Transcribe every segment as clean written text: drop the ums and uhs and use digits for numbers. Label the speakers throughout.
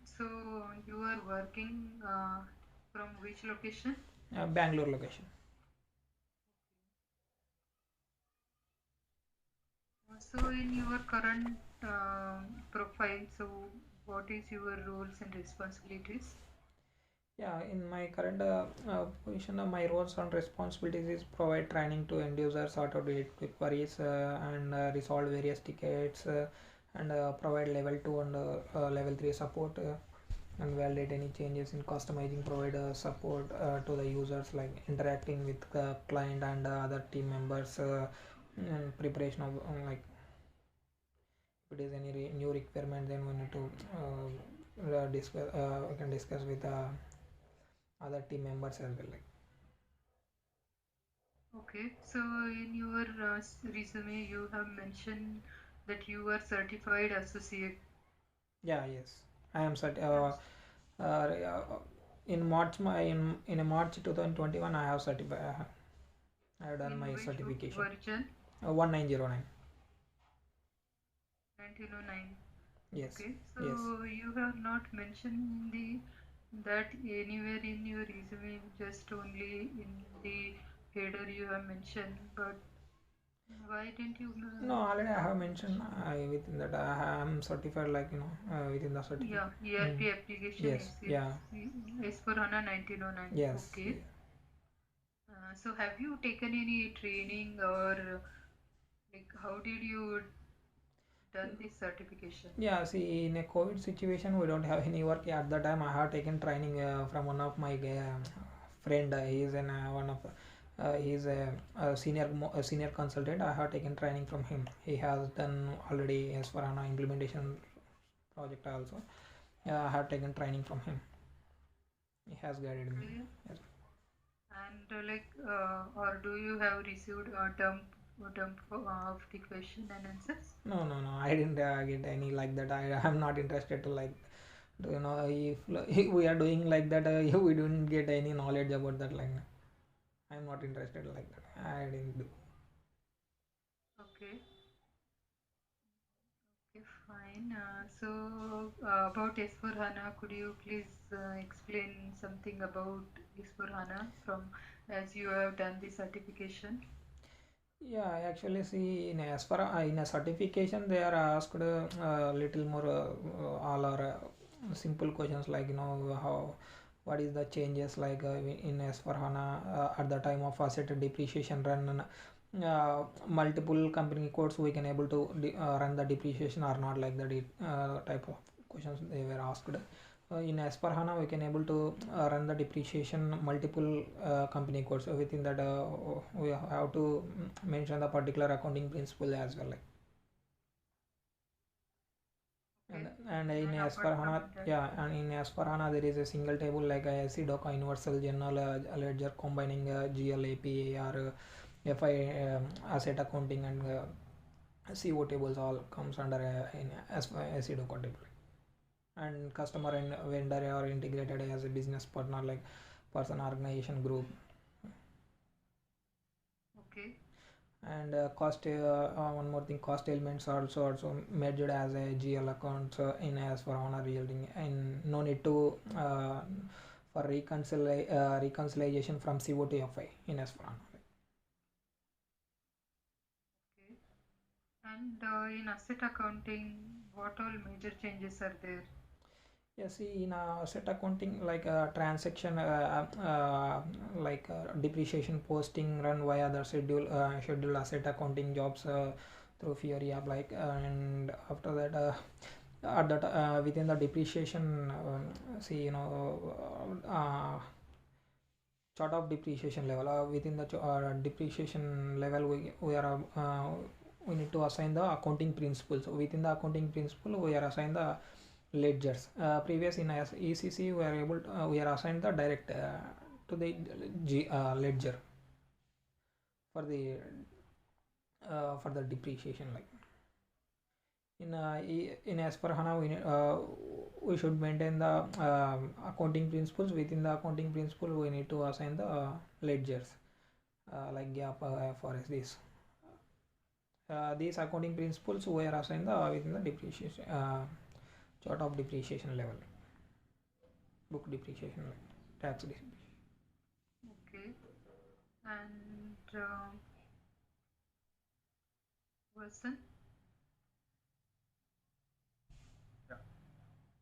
Speaker 1: So you are working from which location?
Speaker 2: Bangalore location.
Speaker 1: So in your current profile, so what is your roles and responsibilities?
Speaker 2: Yeah, in my current position, my roles and responsibilities is provide training to end users, sort out quick queries, and resolve various tickets, and provide level 2 and level 3 support, and validate any changes in customizing, provide support to the users, like interacting with the client and other team members, and preparation of like if it is any new requirement, then we need to discuss. We can discuss with other team members as well. Like
Speaker 1: Okay, so in your resume, you have mentioned that you are certified associate.
Speaker 2: yeah, yes, I am
Speaker 1: Yes.
Speaker 2: uh, in March my in March 2021 I have certified. I have done
Speaker 1: In
Speaker 2: my
Speaker 1: which
Speaker 2: certification.
Speaker 1: version?
Speaker 2: 1909.
Speaker 1: 1909.
Speaker 2: Yes,
Speaker 1: Okay,
Speaker 2: yes.
Speaker 1: so you have not mentioned that anywhere in your resume, just only in the header you have mentioned, but why didn't you
Speaker 2: No, already I have mentioned
Speaker 1: mention?
Speaker 2: within that I am certified, like within the
Speaker 1: Yeah,
Speaker 2: certificate. Mm.
Speaker 1: ERP application
Speaker 2: Yes,
Speaker 1: is
Speaker 2: yeah,
Speaker 1: it's for HANA 1909.
Speaker 2: yes, yeah.
Speaker 1: Okay. So have you taken any training or like how did you done this certification?
Speaker 2: Yeah, see, in a COVID situation, we don't have any work. At the time, I have taken training from one of my friend. He is an one of he is a senior consultant. I have taken training from him. He has done already as for an implementation project also. I have taken training from him. He has guided me.
Speaker 1: Okay.
Speaker 2: Yes.
Speaker 1: And or do you have received a dump of the question and answers?
Speaker 2: No, no, no. I didn't get any like that. I am not interested to like. You know, if we are doing like that, we don't get any knowledge about that. Like, I'm not interested like that. I didn't do.
Speaker 1: Okay. Okay, fine. About S4HANA, could you please explain something about S4HANA from as you have done the certification?
Speaker 2: Yeah, I actually see in as far in a certification they are asked little more all are simple questions, like how what is the changes, like in as for HANA at the time of asset depreciation run, and multiple company codes we can able to run the depreciation or not, like that type of questions they were asked. In as per HANA we can able to run the depreciation multiple company codes. So within that we have to mention the particular accounting principle as well, like. and
Speaker 1: Okay.
Speaker 2: and in
Speaker 1: And
Speaker 2: as
Speaker 1: apart
Speaker 2: per
Speaker 1: from
Speaker 2: HANA,
Speaker 1: that,
Speaker 2: yeah, and in as per HANA there is a single table like ISC doc universal general ledger combining GLAP or FI asset accounting and CO tables all comes under in as ISC doc table. And customer and vendor are integrated as a business partner, like person organization group.
Speaker 1: okay.
Speaker 2: And cost one more thing, cost elements are also measured as a GL account in as for honor yielding, and no need to for reconciliation from CO to FI in as for honor.
Speaker 1: Okay. And in asset accounting, what all major changes are there?
Speaker 2: Yeah, see, in asset accounting, like transaction, like depreciation posting run via the schedule asset accounting jobs through Fiori app, like, and after that, at that within the depreciation, see, chart of depreciation level. Within the depreciation level, we are we need to assign the accounting principles. Within the accounting principle, we are assigned the ledgers. Previous in ECC, we are assigned the direct to the ledger for the depreciation. Like in as per HANA, we should maintain the accounting principles. Within the accounting principle, we need to assign the ledgers like gap, FRS. These accounting principles we are assigned within the depreciation chart of depreciation level. book depreciation, like tax depreciation.
Speaker 1: Okay. And Vasan?
Speaker 3: Yeah.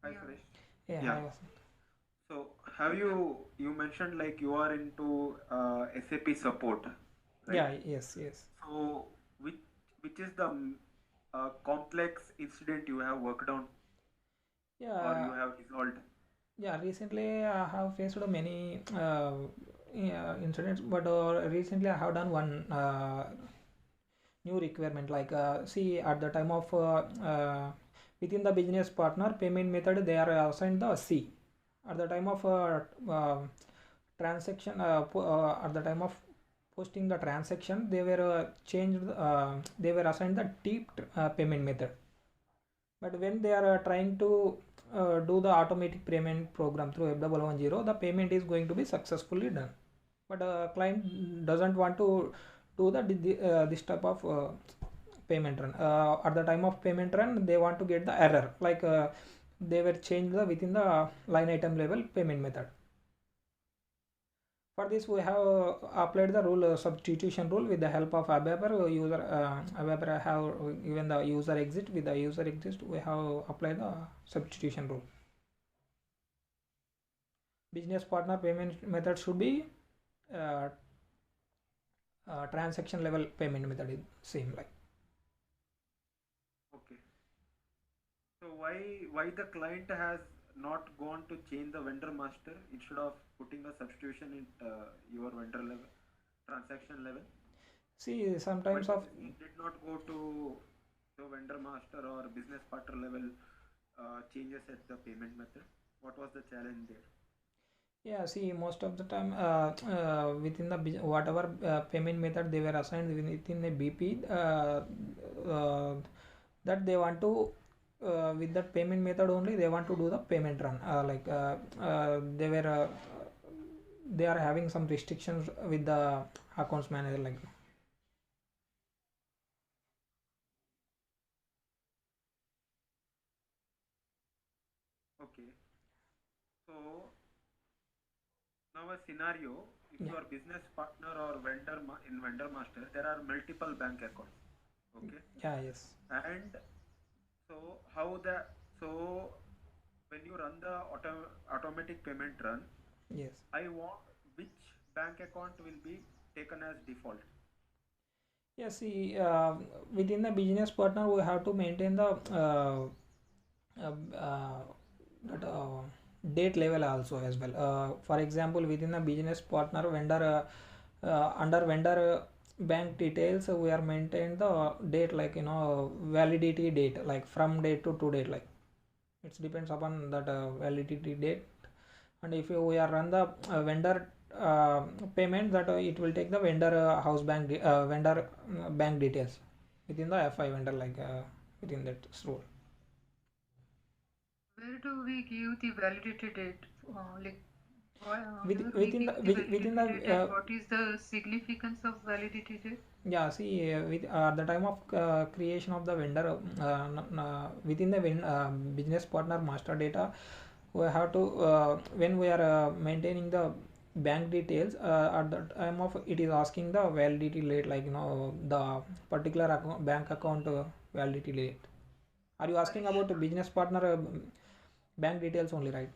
Speaker 3: Hi,
Speaker 1: Yeah.
Speaker 3: Suresh.
Speaker 2: Yeah,
Speaker 3: Yeah.
Speaker 2: hi Vasan.
Speaker 3: So, have you mentioned like you are into SAP support, right?
Speaker 2: Yeah, yes, yes.
Speaker 3: So, which which is the complex incident you have worked on or
Speaker 2: Yeah,
Speaker 3: you have resolved?
Speaker 2: yeah. Recently, I have faced many yeah, incidents, but recently I have done one new requirement. Like, see, at the time of within the business partner payment method, they are assigned the C. At the time of transaction, at the time of posting the transaction, they were changed. They were assigned the T payment method. But when they are trying to do the automatic payment program through F110, the payment is going to be successfully done. But client doesn't want to do this type of payment run. At the time of payment run, they want to get the error, like they were changed within the line item level payment method. For this, we have applied the rule substitution rule with the help of ABAPR user. ABAPR have given the user exit. With the user exit, we have applied the substitution rule. Business partner payment method should be uh, transaction level payment method is same like.
Speaker 3: Okay. So why the client has not gone to change the vendor master instead of putting a substitution in your vendor level transaction level?
Speaker 2: See,
Speaker 3: Why
Speaker 2: sometimes
Speaker 3: the
Speaker 2: of
Speaker 3: business did not go to the vendor master or business partner level changes at the payment method? What was the challenge there?
Speaker 2: yeah, see, most of the time within the whatever payment method they were assigned within the BP, uh, that they want to with that payment method only they want to do the payment run. Like they are having some restrictions with the accounts manager, like.
Speaker 3: Okay. So now a scenario, if
Speaker 2: Yeah,
Speaker 3: you are business partner or in vendor master, there are multiple bank accounts. Okay.
Speaker 2: yeah, yes,
Speaker 3: And so how the so when you run the automatic payment run,
Speaker 2: yes.
Speaker 3: I want which bank account will be taken as default.
Speaker 2: Yeah, see, within the business partner, we have to maintain the that date level also as well. For example, within the business partner vendor, under vendor bank details, we are maintain the date, like validity date, like from date to date, like it depends upon that validity date. And if we are run the vendor payment, that it will take the vendor vendor bank details within the FI vendor, like within that rule.
Speaker 1: Where do we give the validity date? Like, where we
Speaker 2: Within the
Speaker 1: give the
Speaker 2: within
Speaker 1: validity
Speaker 2: the
Speaker 1: date and what is the significance of validity date?
Speaker 2: yeah, see, with the time of creation of the vendor, within the business partner master data, we have to when we are maintaining the bank details, at the time of it is asking the validity date, like the particular bank account validity date. Are you
Speaker 1: Are you
Speaker 2: asking about the
Speaker 1: sure?
Speaker 2: business partner bank details only, right?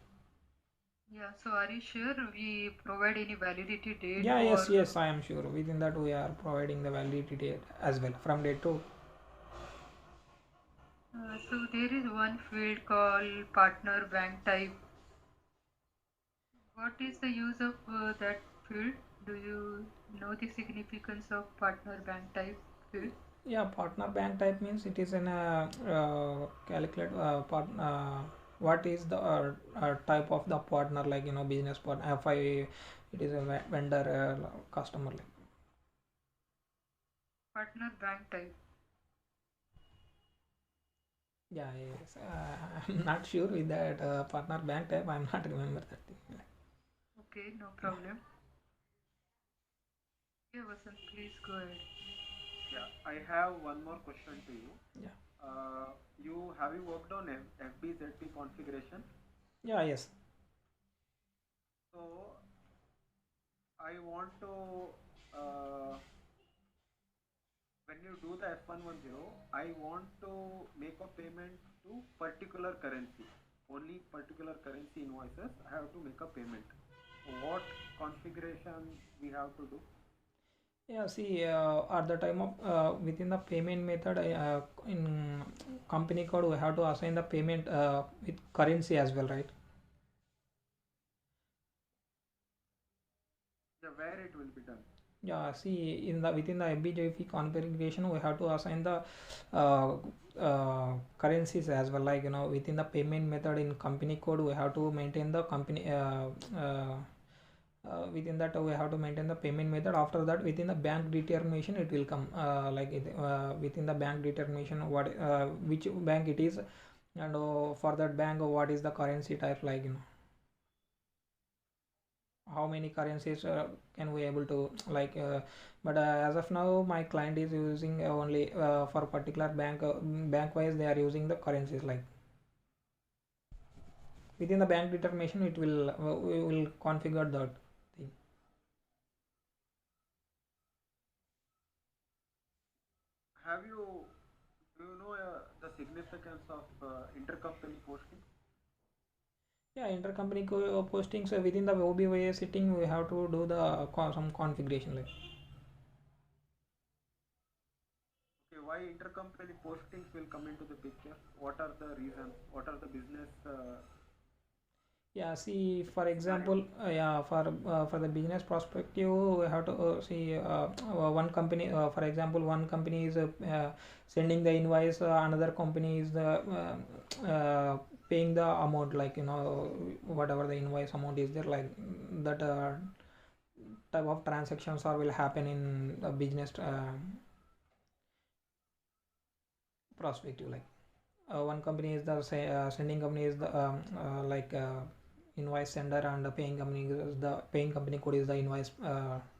Speaker 1: Yeah, so are you sure we provide any validity date
Speaker 2: Yeah,
Speaker 1: or
Speaker 2: yes, yes, I am sure. Within that, we are providing the validity date as well from date to.
Speaker 1: so there is one field called partner bank type. What is the use of that field? Do you know the significance of partner bank type field?
Speaker 2: Yeah, partner bank type means it is in a calculate what is the type of the partner, like business partner. FI, it is a vendor customer, like.
Speaker 1: Partner bank type.
Speaker 2: Yeah, yes. I'm not sure with that partner bank type. I'm not remember that thing.
Speaker 1: Okay, no
Speaker 2: Yeah,
Speaker 1: problem. Yeah, Vasant, please go ahead.
Speaker 3: Yeah, I have one more question to you.
Speaker 2: yeah,
Speaker 3: You have you worked on FBZP configuration?
Speaker 2: yeah, yes.
Speaker 3: So I want to uh, when you do the F110, I want to make a payment to particular currency. Only particular currency invoices I have to make a payment. What configuration we have to do?
Speaker 2: Yeah, see, at the time of within the payment method, in company code, we have to assign the payment with currency as well, right?
Speaker 3: Yeah, where it will be done.
Speaker 2: Yeah, see, in the within the FBJP configuration, we have to assign the uh, currencies as well. Like within the payment method in company code, we have to maintain the company. Within that, we have to maintain the payment method. After that, within the bank determination, it will come within the bank determination, what which bank it is, and for that bank, what is the currency type, like how many currencies can we able to like but as of now my client is using only for particular bank wise they are using the currencies, like within the bank determination it will we will configure that thing.
Speaker 3: Have you do you know the significance of intercompany posting?
Speaker 2: Yeah, intercompany postings within the OBYA setting we have to do the some configuration, like
Speaker 3: Okay, why intercompany postings will come into the picture? What are the reasons? What are the business
Speaker 2: yeah, see, for
Speaker 3: scenario?
Speaker 2: example, yeah, for the business perspective, we have to see one company. For example, one company is sending the invoice, another company is paying the amount, like whatever the invoice amount is there, like that type of transactions or will happen in the business perspective, like. One company is the say, sending company is the invoice sender, and the paying company code is the invoice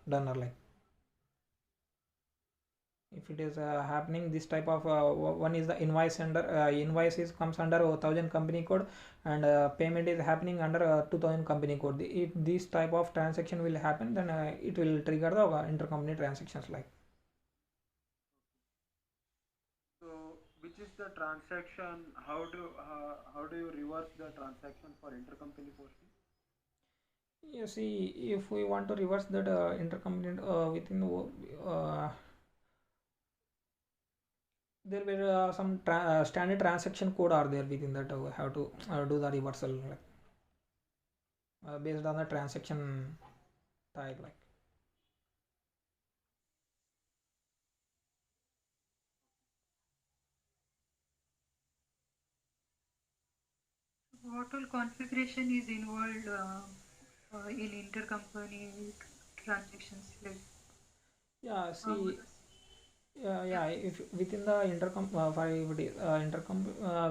Speaker 2: donor, like if it is happening this type of one is the invoice sender, invoice is comes under 1000 company code, and payment is happening under 2000 company code. If this type of transaction will happen, then it will trigger the intercompany transactions, like.
Speaker 3: So, which is the transaction? How do you reverse the transaction for intercompany posting?
Speaker 2: You see, if we want to reverse that intercompany within there were some standard transaction code are there within that have to do the reversal, like, based on the transaction type, like.
Speaker 1: What all configuration is involved in intercompany transactions? Like,
Speaker 2: Yeah,
Speaker 1: how
Speaker 2: see,
Speaker 1: does
Speaker 2: yeah, if within the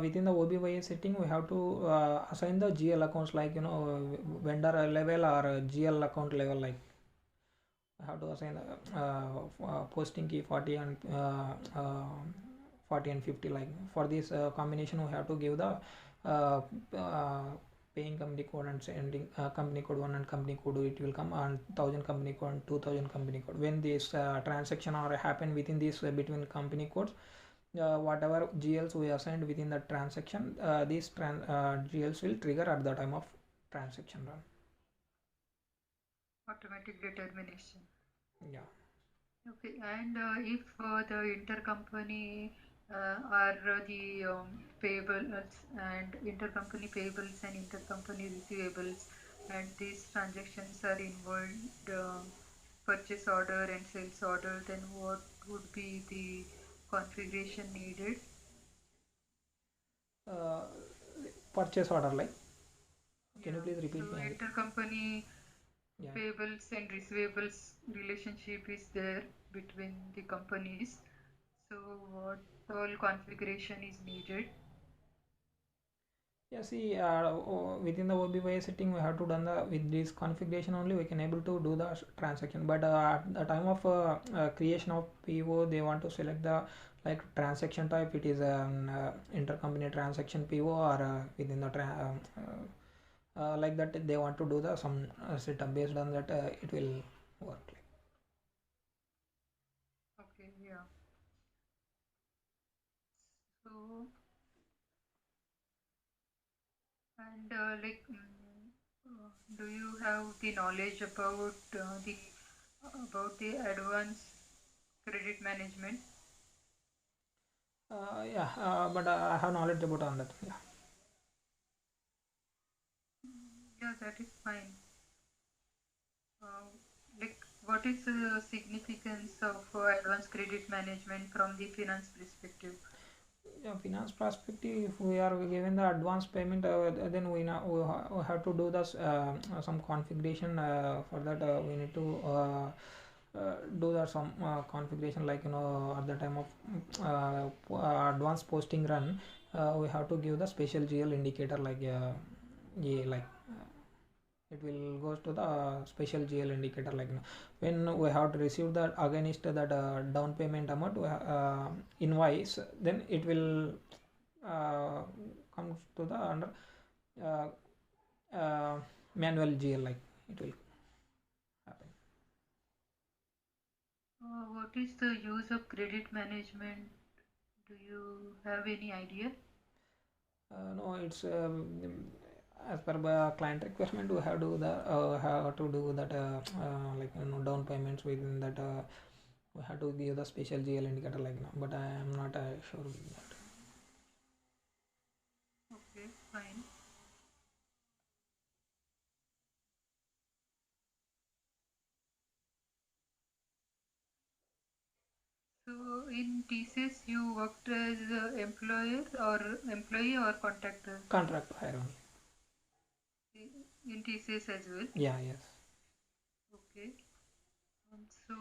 Speaker 2: within the OBYA setting we have to assign the GL accounts, like vendor level or GL account level, like I have to assign the posting key 40 and 40 and 50, like for this combination we have to give the uh, uh, paying company code and sending company code 1 and company code it will come, and 1000 company code and 2000 company code. When this transaction or happen within this between company codes, whatever GLs we assigned within the transaction, these GLs will trigger at the time of transaction run.
Speaker 1: automatic determination?
Speaker 2: Yeah.
Speaker 1: Okay, and if the intercompany are the payables and intercompany payables and intercompany receivables, and these transactions are involved purchase order and sales order, then what would be the configuration needed?
Speaker 2: uh, Purchase order, like, can you
Speaker 1: Yeah,
Speaker 2: please
Speaker 1: so
Speaker 2: repeat me?
Speaker 1: intercompany
Speaker 2: Yeah.
Speaker 1: payables and receivables relationship is there between the companies. So what all configuration is needed?
Speaker 2: Yeah, see, within the OBY setting, we have to done the with this configuration only we can able to do the transaction. But at the time of creation of PO, they want to select the like transaction type. It is an intercompany transaction PO or within the like that they want to do the some setup based on that it will work.
Speaker 1: Okay, yeah. So, and do you have the knowledge about the advanced credit management?
Speaker 2: Yeah, but I have knowledge about on that. Yeah.
Speaker 1: Yeah, that is fine. Uh, what is the significance of advanced credit management from the finance perspective?
Speaker 2: Yeah, finance perspective, if we are given the advance payment, then we have to do this some configuration for that. We need to do that some configuration, like at the time of advance posting run, we have to give the special GL indicator, like yeah, like it will goes to the special GL indicator, like when we have to receive that against that down payment amount invoice, then it will uh, comes to the under uh, manual GL, like it will happen.
Speaker 1: What is the use of credit management? Do you have any idea?
Speaker 2: No, it's as per client requirement, we have to have to do that like down payments within that. We have to give the special GL indicator, like but I am not sure with that.
Speaker 1: Okay, fine. So in TCS, you worked as employee or contractor
Speaker 2: Contract hire only.
Speaker 1: in TCS as well.
Speaker 2: Yeah, yes.
Speaker 1: Okay. So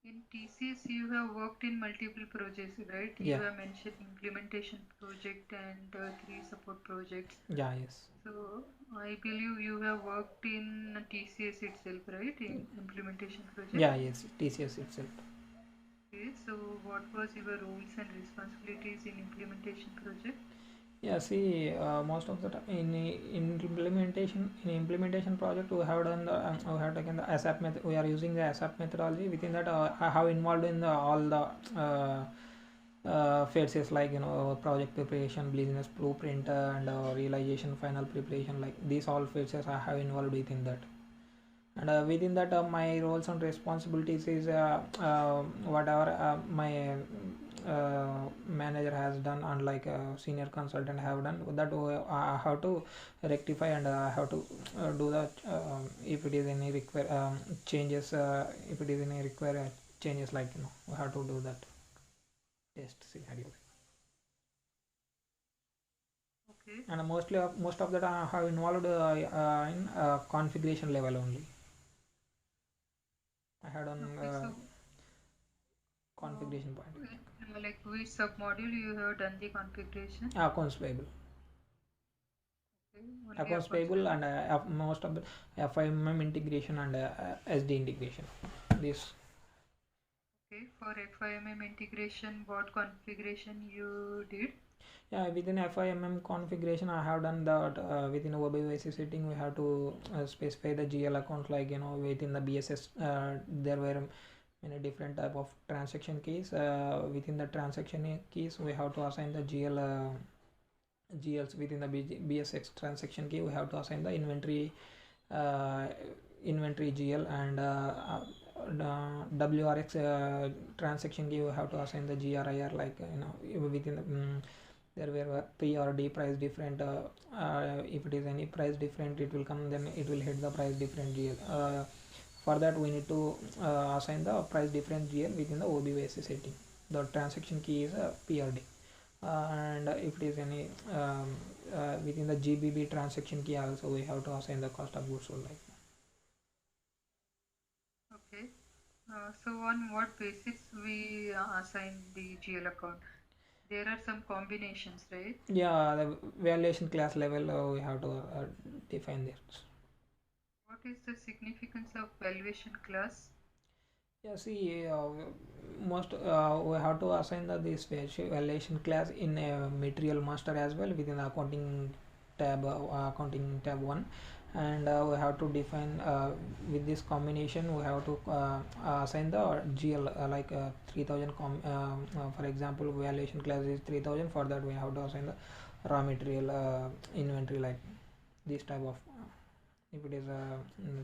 Speaker 1: in TCS, you have worked in multiple projects, right? You
Speaker 2: Yeah,
Speaker 1: have mentioned implementation project and three support projects.
Speaker 2: yeah, yes.
Speaker 1: So I believe you have worked in TCS itself, right? In implementation project.
Speaker 2: Yeah, yes. TCS itself.
Speaker 1: Okay. So what was your roles and responsibilities in implementation project?
Speaker 2: Yeah, see, most of the time in implementation project, we have done the we have taken the ASAP method. We are using the ASAP methodology. Within that, I have involved in all the phases, like project preparation, business blueprint, and realization, final preparation. Like these all phases, I have involved within that. And within that, my roles and responsibilities is whatever my manager has done, and like senior consultant have done that, I have to rectify, and I have to do that if it is any require changes, if it is any require changes, like we have to do that test scenario.
Speaker 1: Okay.
Speaker 2: And mostly most of that I have involved in configuration level only. I had on
Speaker 1: Okay. So
Speaker 2: configuration point.
Speaker 1: like which submodule you have done the configuration?
Speaker 2: Accounts payable.
Speaker 1: Okay. Only
Speaker 2: Accounts
Speaker 1: accounts
Speaker 2: payable, and
Speaker 1: payable.
Speaker 2: most of the FIMM integration, and SD integration. This.
Speaker 1: Okay. For FIMM integration, what configuration you did?
Speaker 2: Yeah, within FIMM configuration, I have done that within OBYC setting. We have to specify the GL account, like within the BSS. There were many different type of transaction keys. Within the transaction keys, we have to assign the GLs within the BSX transaction key. We have to assign the uh, inventory GL, and WRX transaction key. We have to assign the GRIR, like within the there were P or D price different. If it is any price different, it will come, then it will hit the price different GL. For that, we need to assign the price different GL within the OBYC setting. The transaction key is PRD. And if it is any within the GBB transaction key also, we have to assign the cost of goods sold, like.
Speaker 1: Okay. So on what basis we assign the GL account? There are some combinations, right?
Speaker 2: Yeah, the valuation class level, we have to define this.
Speaker 1: What is the significance of valuation class?
Speaker 2: Yeah, see, most we have to assign this valuation class in a material master as well within the accounting tab, accounting tab 1, and we have to define with this combination we have to assign the GL, 3000 for example valuation class is 3000. For that we have to assign the raw material inventory, like this type of if it is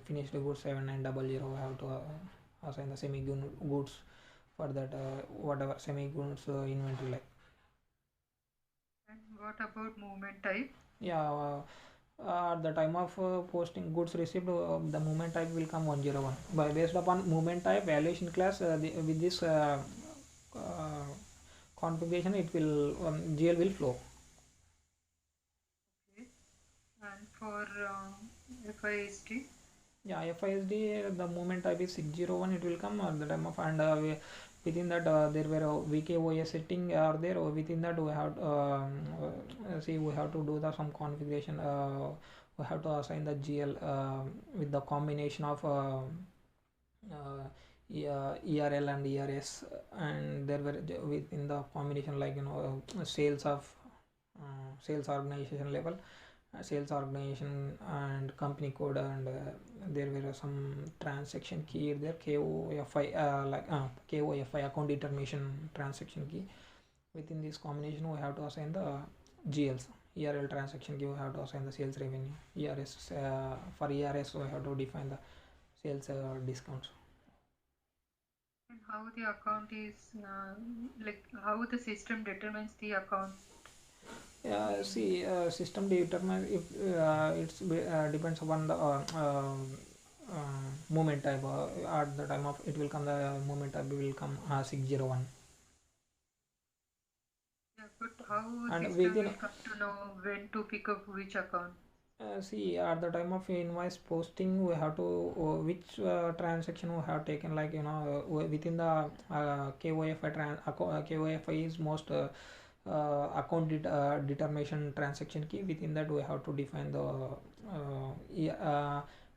Speaker 2: finished goods 7900, we have to assign the semi goods for that whatever semi goods inventory, like.
Speaker 1: And what about movement type?
Speaker 2: Yeah, at the time of posting goods received, the movement type will come 101. By based upon movement type valuation class, with this uh, configuration, it will GL will flow.
Speaker 1: Okay. And for FISD?
Speaker 2: Yeah, FISD, the movement type is 601. It will come at the time of, and within that there were VKOS setting are there. Within that we have see we have to do the some configuration. We have to assign the GL with the combination of ERL and ERS, and there were within the combination, like sales of sales organization level, sales organization and company code, and there were some transaction key there, KOFI, KOFI, account determination transaction key. Within this combination we have to assign the GLs. ERL transaction key we have to assign the sales revenue. ERS, for ERS we have to define the sales discounts.
Speaker 1: And how the account is like how the system determines the account?
Speaker 2: See, system determines if it's depends upon the movement type. At the time of it will come, the movement type will come 601.
Speaker 1: Yeah, but how
Speaker 2: And
Speaker 1: system
Speaker 2: within
Speaker 1: will come to know when to pick up which account?
Speaker 2: see, at the time of invoice posting, we have to which transaction we have taken, like within the KOFI is most account determination transaction key. Within that we have to define the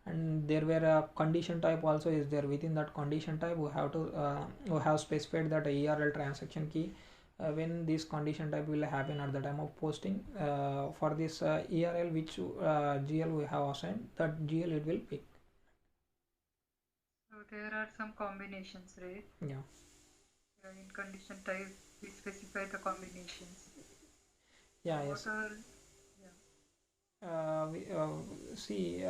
Speaker 2: and there were a condition type also is there. Within that condition type we have specified that ERL transaction key, when this condition type will happen at the time of posting. For this ERL which GL we have assigned, that GL it will pick.
Speaker 1: So there are some combinations, right?
Speaker 2: Yeah.
Speaker 1: In condition type we specify the combinations.
Speaker 2: Yeah.
Speaker 1: What
Speaker 2: Yes.
Speaker 1: are
Speaker 2: See,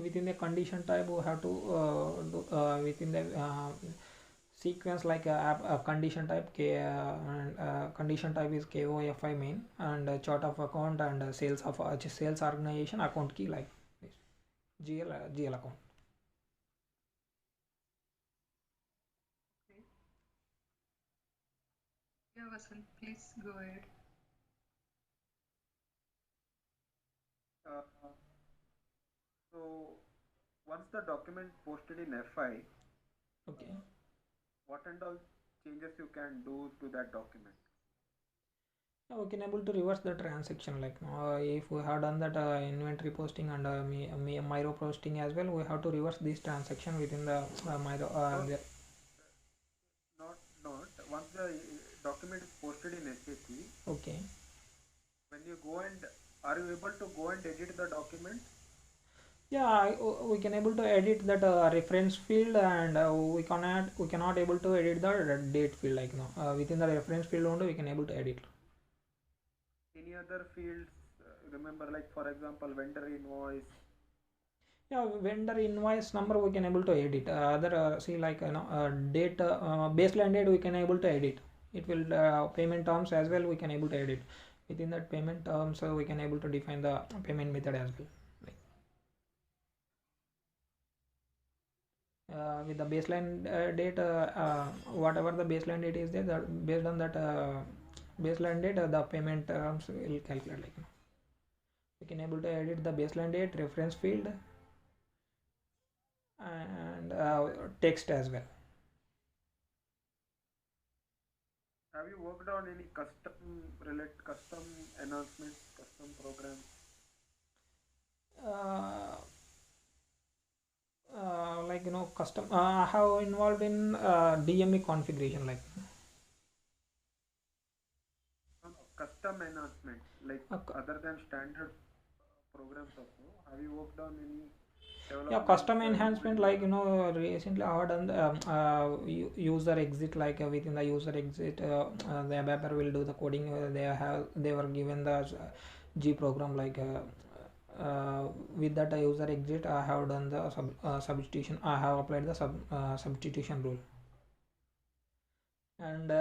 Speaker 2: within the condition type we have to do, within the sequence, like a condition type and condition type is KOFI main, and chart of account, and sales of sales organization account key, like this. GL account.
Speaker 1: Okay. Yeah, Vasant, please go ahead.
Speaker 3: Uh, so once the document posted in FI,
Speaker 2: Okay.
Speaker 3: what and all changes you can do to that document?
Speaker 2: We can able to reverse the transaction, like if we have done that inventory posting and Miro posting as well, we have to reverse this transaction within the Miro.
Speaker 3: Not once the document is posted in SAP.
Speaker 2: Okay.
Speaker 3: When you go and are you able to go and edit the document?
Speaker 2: Yeah, we can able to edit that reference field, and we cannot able to edit the date field, like within the reference field only we can able to edit.
Speaker 3: Any other fields? Remember, like for example, vendor invoice.
Speaker 2: Yeah, vendor invoice number we can able to edit. Other see, like date, baseline date we can able to edit. It will payment terms as well we can able to edit. Within that payment terms we can able to define the payment method as well. With the baseline date, whatever the baseline date is there, that based on that baseline date, the payment terms will calculate, like we can able to edit the baseline date, reference field, and text as well.
Speaker 3: Have you worked on any custom enhancements, custom programs?
Speaker 2: Like custom, I have involved in DME configuration, like
Speaker 3: No, custom enhancements. enhancement, like
Speaker 2: Okay.
Speaker 3: other than standard programs also, have you worked on any
Speaker 2: Yeah,
Speaker 3: development
Speaker 2: custom enhancement
Speaker 3: using
Speaker 2: like recently I have done the user exit like within the user exit the developer will do the coding they were given the G program like with that user exit I have done the substitution I have applied the substitution rule and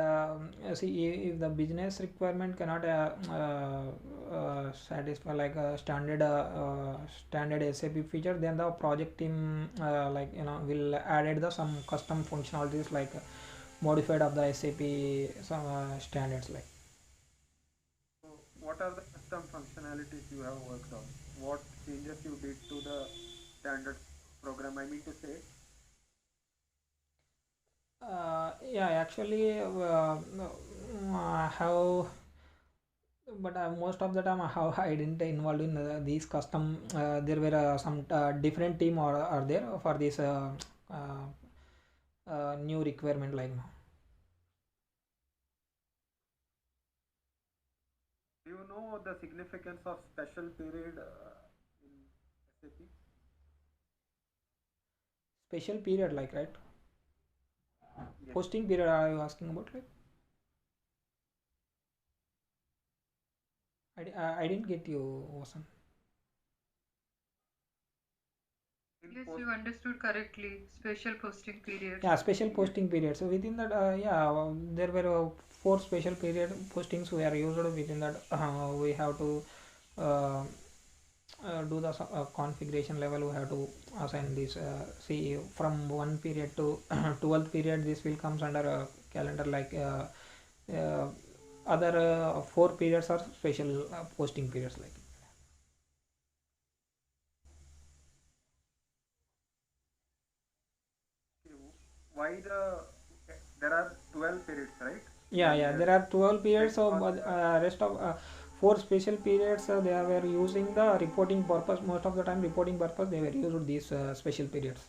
Speaker 2: see if the business requirement cannot satisfy like a standard SAP feature then the project team like will added the some custom functionalities like modified of the SAP some standards like
Speaker 3: so what are the custom functionalities you have worked on? What changes you did to the standard program? I mean to say,
Speaker 2: yeah actually I have but most of the time how I didn't involved in these custom there were some different team or are there for this uh, new requirement like now.
Speaker 3: do you know the significance of special period in SAP?
Speaker 2: Special period like right
Speaker 3: Yes.
Speaker 2: posting period are you asking about like I didn't get you Vasan.
Speaker 3: In
Speaker 1: Yes,
Speaker 3: post,
Speaker 1: you understood correctly. Special posting periods.
Speaker 2: Yeah, special
Speaker 3: yes.
Speaker 2: posting period so within that yeah there were four special period postings we are used within that we have to uh, do the configuration level we have to assign this see from one period to 12th period this will comes under a calendar like uh, other four periods are special posting periods like
Speaker 3: Okay, why there are 12 periods, right?
Speaker 2: yeah
Speaker 3: Earlier,
Speaker 2: there are 12 periods
Speaker 3: when
Speaker 2: so
Speaker 3: was
Speaker 2: but
Speaker 3: the
Speaker 2: rest of four special periods they were using the reporting purpose most of the time reporting purpose they were used these special periods.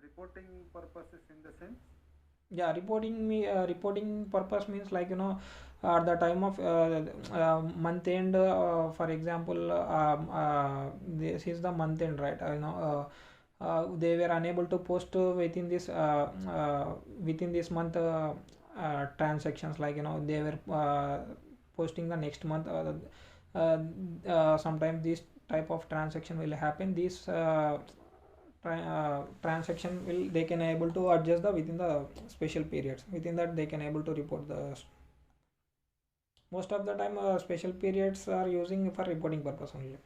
Speaker 3: reporting purposes in the sense?
Speaker 2: Yeah, reporting purpose means like at the time of month end for example this is the month end right they were unable to post within this month transactions like they were posting the next month uh, sometimes this type of transaction will happen this transaction will they can able to adjust the within the special periods within that they can able to report the most of the time special periods are using for reporting purpose only.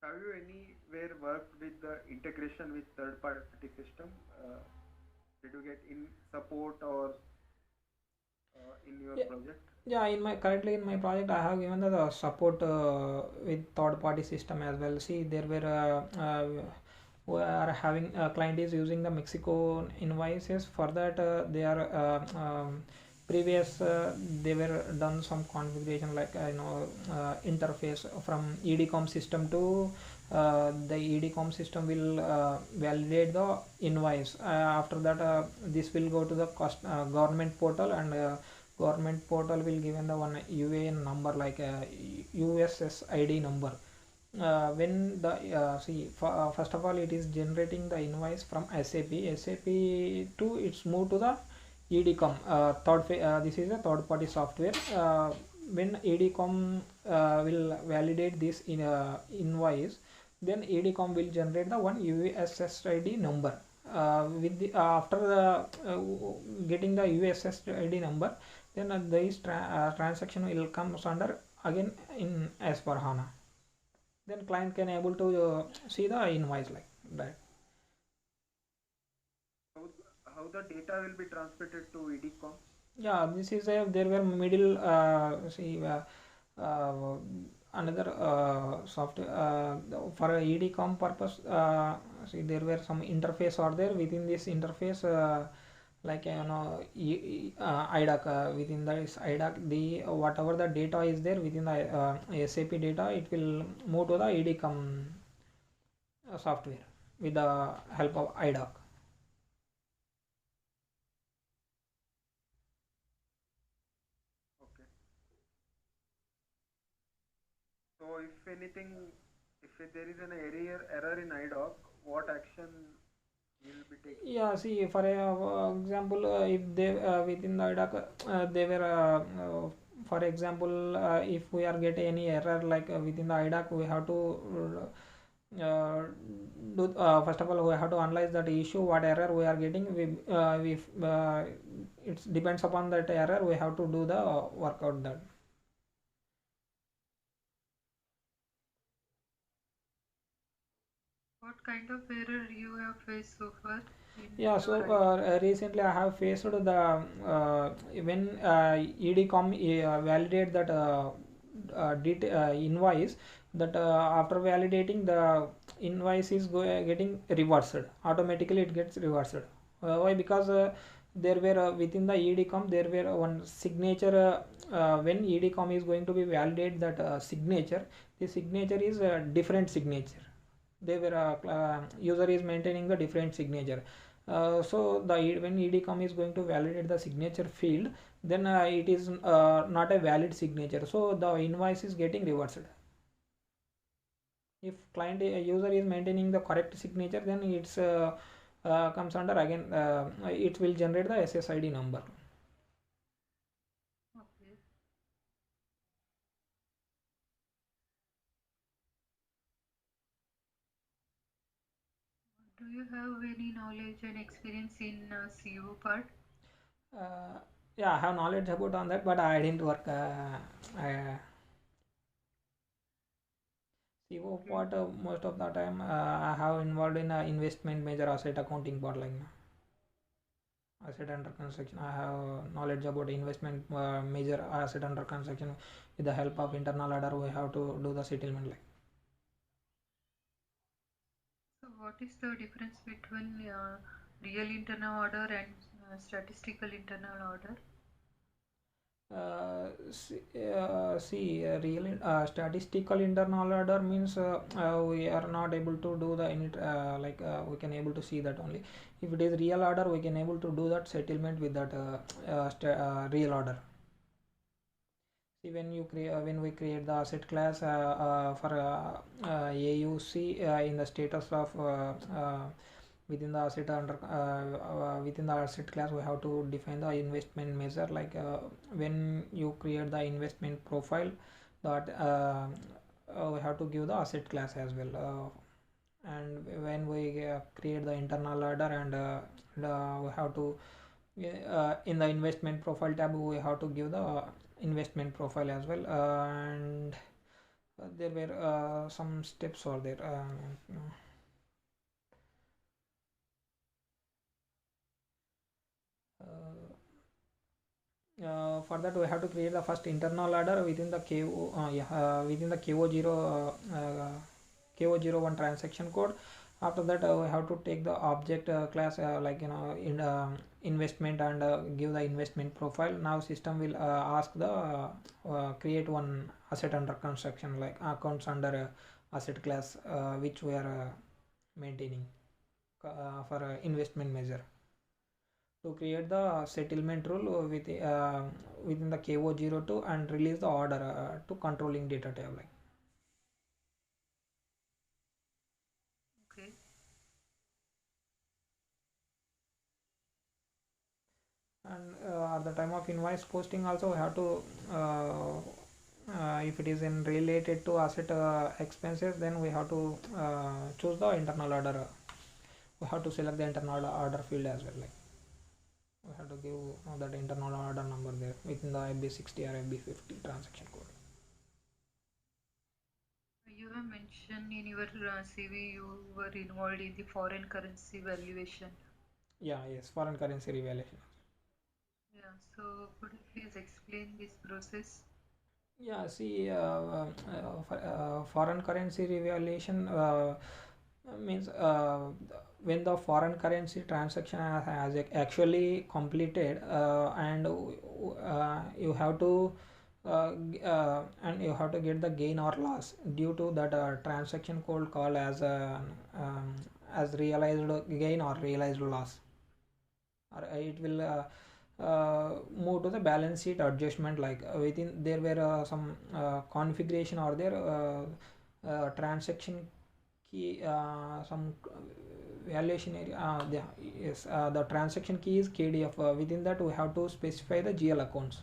Speaker 3: Have you anywhere worked with the integration with third-party system? Did you get in support or in your
Speaker 2: Yeah,
Speaker 3: project?
Speaker 2: yeah. In my currently in my project, I have given the support with third-party system as well. See, there were we are having client is using the Mexico invoices. For that, they are previous they were done some configuration like interface from EDCOM system to the EDCOM system will validate the invoice. After that, this will go to the government portal and government portal will given the one UAN number like a USSID number when the see first of all it is generating the invoice from SAP to it's moved to the EDCOM this is a third party software when EDCOM will validate this in invoice then EDCOM will generate the one USSID number with the after the getting the USSID number then this transaction will comes under again in as per HANA then client can able to see the invoice like that.
Speaker 3: How, how the data will be transmitted to EDCOM?
Speaker 2: Yeah, this is a there were middle see uh, another software for a EDCOM purpose see there were some interface are there within this interface like IDAC within this IDAC the whatever the data is there within the SAP data it will move to the EDCOM software with the help of IDOC.
Speaker 3: Okay. So if anything, if there is an error in IDOC, what action will be taking?
Speaker 2: Yeah, see, for example, if they within the IDOC, they were, for example, if we are getting any error like within the IDOC, we have to first of all we have to analyze that issue, what error we are getting. We it depends upon that error. We have to do the workout that.
Speaker 1: What kind of error you have faced so far in
Speaker 2: Yeah,
Speaker 1: your
Speaker 2: so
Speaker 1: ID?
Speaker 2: recently I have faced the when EDCOM validate that invoice, that after validating the invoice is getting reversed automatically, it gets reversed. Why? Because there were within the EDCOM there were one signature, when EDCOM is going to be validate that signature, the signature is a different signature. They were user is maintaining the different signature. So the when EDCOM is going to validate the signature field, then it is not a valid signature, so the invoice is getting reversed. If client user is maintaining the correct signature, then it's comes under again, it will generate the SSID number.
Speaker 1: Okay. Do you have any knowledge and experience in CO part?
Speaker 2: uh, yeah, I have knowledge about on that, but I didn't work CO
Speaker 1: Okay.
Speaker 2: part. Most of the time I have involved in investment major asset accounting part, like asset under construction. I have knowledge about investment major asset under construction. With the help of internal order, we have to do the settlement, like.
Speaker 1: So what is the difference between real internal order and statistical internal order?
Speaker 2: Real statistical internal order means we are not able to do the init, we can able to see that only. If it is real order, we can able to do that settlement with that real order. See, when you create when we create the asset class for AUC in the status of within the asset under within the asset class, we have to define the investment measure, like when you create the investment profile, that we have to give the asset class as well. And when we create the internal order, and we have to in the investment profile tab, we have to give the investment profile as well. And there were some steps over there. For that, we have to create the first internal order within the KO, within the KO01 transaction code. After that, we have to take the object class, in investment, and give the investment profile. Now system will ask the create one asset under construction, like accounts under asset class, which we are maintaining for investment measure. To create the settlement rule with within the KO02, and release the order to controlling data tab, like.
Speaker 1: Okay.
Speaker 2: And at the time of invoice posting also, we have to if it is in related to asset expenses, then we have to choose the internal order. We have to select the internal order field as well, like. We have to give that internal order number there within the FB60 or FB50 transaction code.
Speaker 1: You have mentioned in your CV you were involved in the foreign currency valuation.
Speaker 2: Yeah, yes, foreign currency revaluation.
Speaker 1: Yeah, so could you please explain this process?
Speaker 2: Yeah, see, foreign currency revaluation means when the foreign currency transaction has actually completed, and you have to and you have to get the gain or loss due to that transaction code called as as realized gain or realized loss, or it will move to the balance sheet adjustment. Like within there were some configuration or there transaction key, some valuation area, yes, the transaction key is KDF. Within that we have to specify the GL accounts,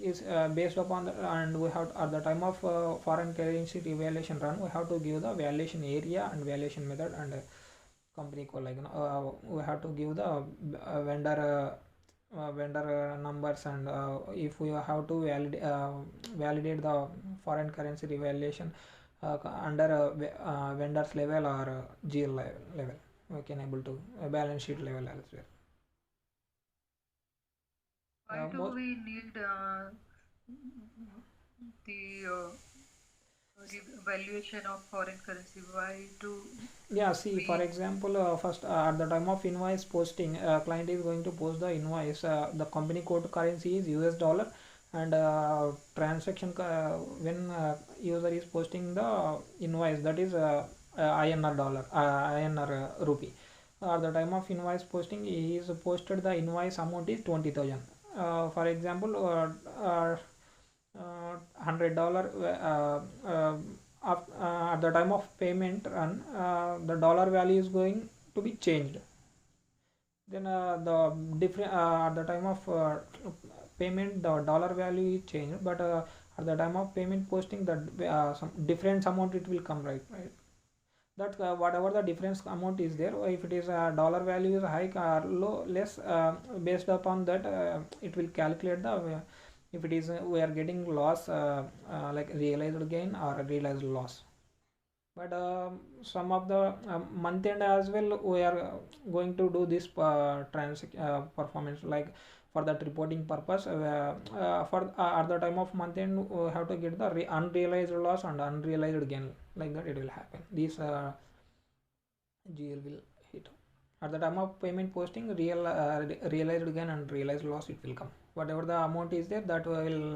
Speaker 2: is based upon the, and we have at the time of foreign currency revaluation run, we have to give the valuation area and valuation method and company code, like we have to give the vendor numbers, and if we have to validate the foreign currency revaluation under vendors level or GL level, we can able to balance sheet level as well.
Speaker 1: Why do
Speaker 2: Most
Speaker 1: we need the valuation of foreign currency? Why do
Speaker 2: Yeah, see, for
Speaker 1: we?
Speaker 2: example, first at the time of invoice posting, client is going to post the invoice. The company code currency is US dollar, and transaction when user is posting the invoice, that is INR dollar, INR rupee. At the time of invoice posting, he is posted the invoice amount is 20,000. For example, $100 at the time of payment run, the dollar value is going to be changed. Then the different at the time of payment, the dollar value is changed, but at the time of payment posting, the some difference amount it will come, right. That whatever the difference amount is there, if it is dollar value is high or low less, based upon that it will calculate the if it is we are getting loss, like realized gain or realized loss. But some of the month end as well, we are going to do this performance, like for that reporting purpose, for at the time of month end we have to get the unrealized loss and unrealized gain, like that it will happen. These GL will hit. At the time of payment posting, realized gain and realized loss it will come. Whatever the amount is there, that will